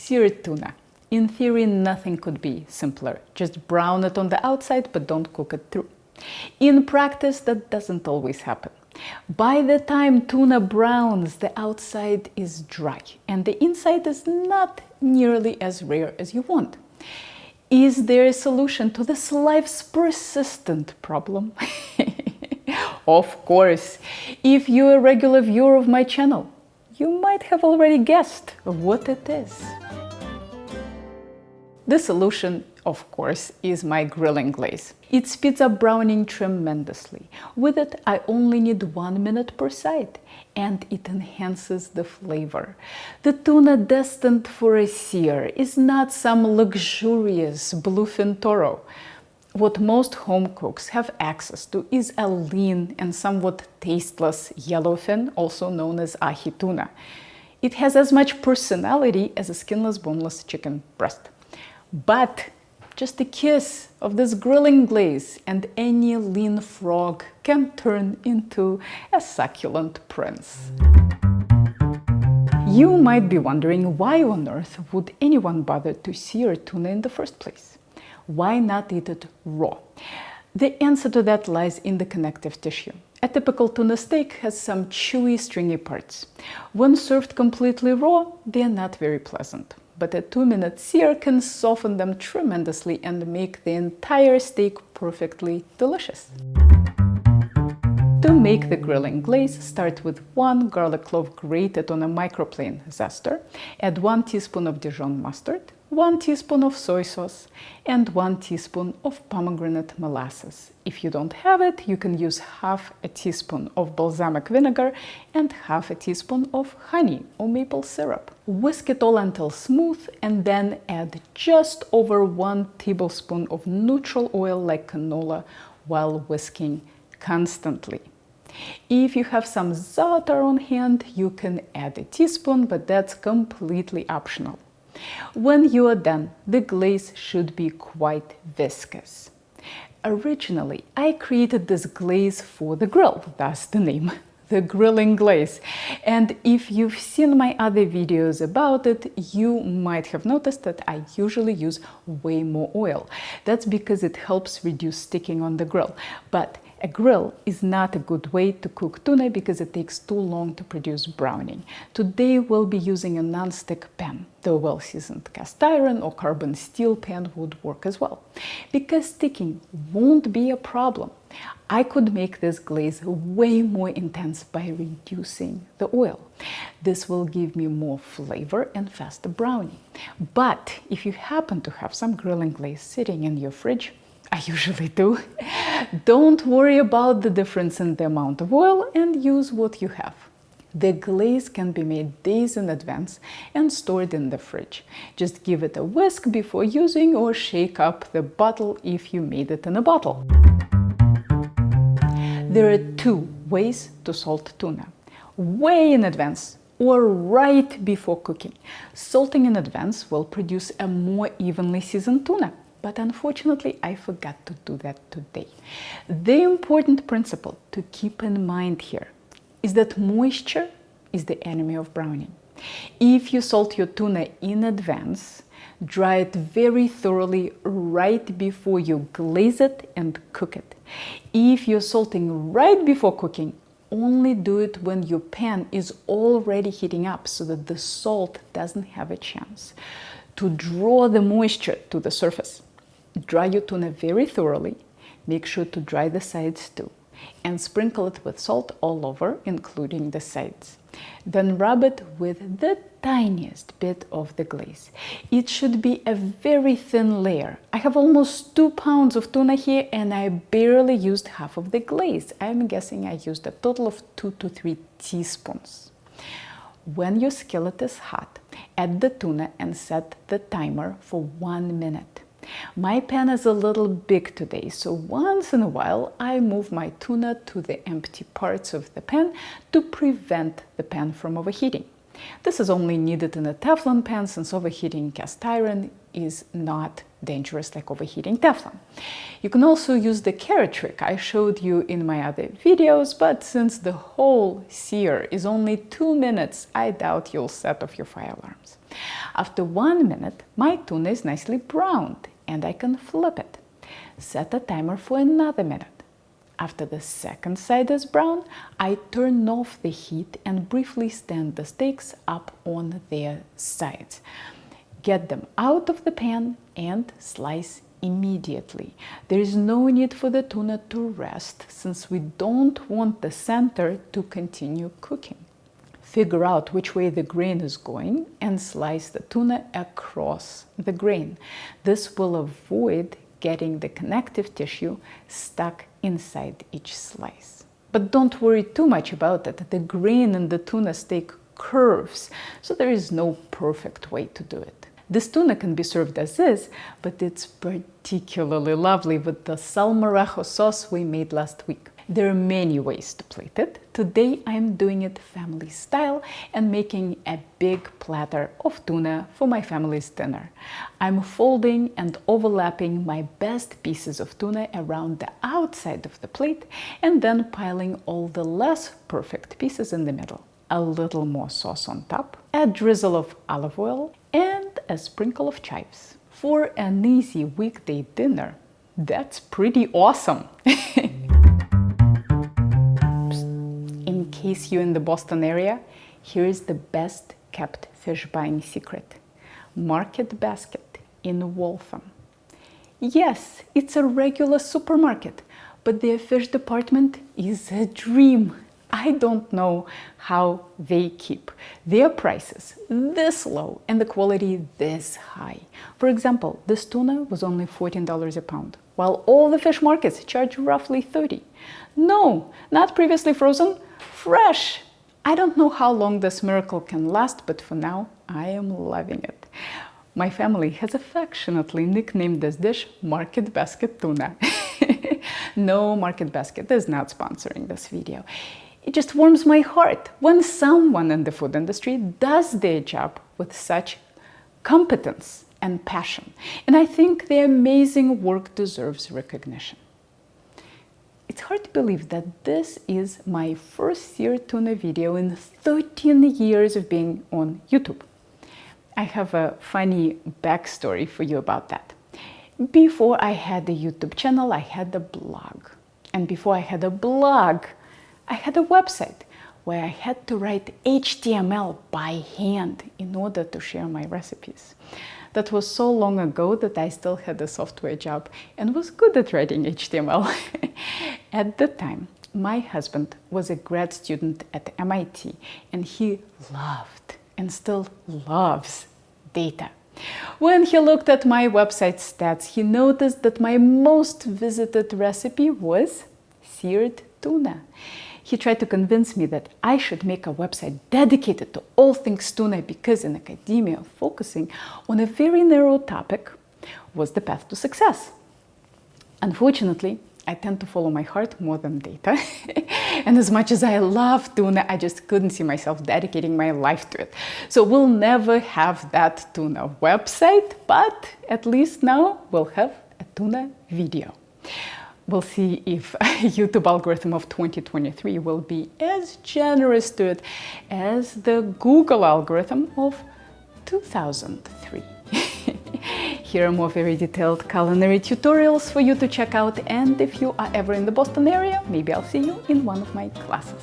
seared tuna. In theory, nothing could be simpler. Just brown it on the outside, but don't cook it through. In practice, that doesn't always happen. By the time tuna browns, the outside is dry and the inside is not nearly as rare as you want. Is there a solution to this life's persistent problem? Of course. If you're a regular viewer of my channel, you might have already guessed what it is. The solution, of course, is my grilling glaze. It speeds up browning tremendously. With it, I only need 1 minute per side, and it enhances the flavor. The tuna destined for a sear is not some luxurious bluefin toro. What most home cooks have access to is a lean and somewhat tasteless yellowfin, also known as ahi tuna. It has as much personality as a skinless, boneless chicken breast. But just a kiss of this grilling glaze and any lean frog can turn into a succulent prince. You might be wondering, why on earth would anyone bother to sear tuna in the first place? Why not eat it raw? The answer to that lies in the connective tissue. A typical tuna steak has some chewy, stringy parts. When served completely raw, they are not very pleasant. But a 2-minute sear can soften them tremendously and make the entire steak perfectly delicious. To make the grilling glaze, start with 1 garlic clove grated on a microplane zester, add 1 teaspoon of Dijon mustard, 1 teaspoon of soy sauce, and 1 teaspoon of pomegranate molasses. If you don't have it, you can use half a teaspoon of balsamic vinegar and half a teaspoon of honey or maple syrup. Whisk it all until smooth and then add just over 1 tablespoon of neutral oil like canola while whisking constantly. If you have some za'atar on hand, you can add a teaspoon, but that's completely optional. When you are done, the glaze should be quite viscous. Originally, I created this glaze for the grill, thus the name, the grilling glaze. And if you've seen my other videos about it, you might have noticed that I usually use way more oil. That's because it helps reduce sticking on the grill. But a grill is not a good way to cook tuna because it takes too long to produce browning. Today we'll be using a non-stick pan. The well-seasoned cast iron or carbon steel pan would work as well. Because sticking won't be a problem, I could make this glaze way more intense by reducing the oil. This will give me more flavor and faster browning. But if you happen to have some grilling glaze sitting in your fridge, I usually do, don't worry about the difference in the amount of oil and use what you have. The glaze can be made days in advance and stored in the fridge. Just give it a whisk before using or shake up the bottle if you made it in a bottle. There are 2 ways to salt tuna: way in advance or right before cooking. Salting in advance will produce a more evenly seasoned tuna. But unfortunately, I forgot to do that today. The important principle to keep in mind here is that moisture is the enemy of browning. If you salt your tuna in advance, dry it very thoroughly right before you glaze it and cook it. If you're salting right before cooking, only do it when your pan is already heating up so that the salt doesn't have a chance to draw the moisture to the surface. Dry your tuna very thoroughly, make sure to dry the sides too, and sprinkle it with salt all over, including the sides. Then rub it with the tiniest bit of the glaze. It should be a very thin layer. I have almost 2 pounds of tuna here and I barely used half of the glaze. I'm guessing I used a total of 2 to 3 teaspoons. When your skillet is hot, add the tuna and set the timer for 1 minute. My pan is a little big today, so once in a while I move my tuna to the empty parts of the pan to prevent the pan from overheating. This is only needed in a Teflon pan since overheating cast iron is not dangerous like overheating Teflon. You can also use the carrot trick I showed you in my other videos, but since the whole sear is only 2 minutes, I doubt you'll set off your fire alarms. After 1 minute, my tuna is nicely browned and I can flip it. Set a timer for another minute. After the second side is brown, I turn off the heat and briefly stand the steaks up on their sides. Get them out of the pan and slice immediately. There is no need for the tuna to rest since we don't want the center to continue cooking. Figure out which way the grain is going and slice the tuna across the grain. This will avoid getting the connective tissue stuck inside each slice. But don't worry too much about it. The grain in the tuna steak curves, so there is no perfect way to do it. This tuna can be served as is, but it's particularly lovely with the salmorejo sauce we made last week. There are many ways to plate it. Today I'm doing it family style and making a big platter of tuna for my family's dinner. I'm folding and overlapping my best pieces of tuna around the outside of the plate and then piling all the less perfect pieces in the middle. A little more sauce on top, a drizzle of olive oil, and a sprinkle of chives. For an easy weekday dinner, that's pretty awesome! In case you're in the Boston area, here's the best kept fish buying secret. Market Basket in Waltham. Yes, it's a regular supermarket, but their fish department is a dream. I don't know how they keep their prices this low and the quality this high. For example, this tuna was only $14 a pound, while all the fish markets charge roughly $30. No, not previously frozen, fresh! I don't know how long this miracle can last, but for now, I am loving it. My family has affectionately nicknamed this dish Market Basket Tuna. No, Market Basket is not sponsoring this video. It just warms my heart when someone in the food industry does their job with such competence and passion. And I think their amazing work deserves recognition. It's hard to believe that this is my first seared tuna video in 13 years of being on YouTube. I have a funny backstory for you about that. Before I had a YouTube channel, I had a blog. And before I had a blog, I had a website where I had to write HTML by hand in order to share my recipes. That was so long ago that I still had a software job and was good at writing HTML. At the time, my husband was a grad student at MIT and he loved and still loves data. When he looked at my website stats, he noticed that my most visited recipe was seared tuna. He tried to convince me that I should make a website dedicated to all things tuna because in academia, focusing on a very narrow topic was the path to success. Unfortunately, I tend to follow my heart more than data. And as much as I love tuna, I just couldn't see myself dedicating my life to it. So we'll never have that tuna website, but at least now we'll have a tuna video. We'll see if YouTube algorithm of 2023 will be as generous to it as the Google algorithm of 2003. Here are more very detailed culinary tutorials for you to check out, and if you are ever in the Boston area, maybe I'll see you in one of my classes.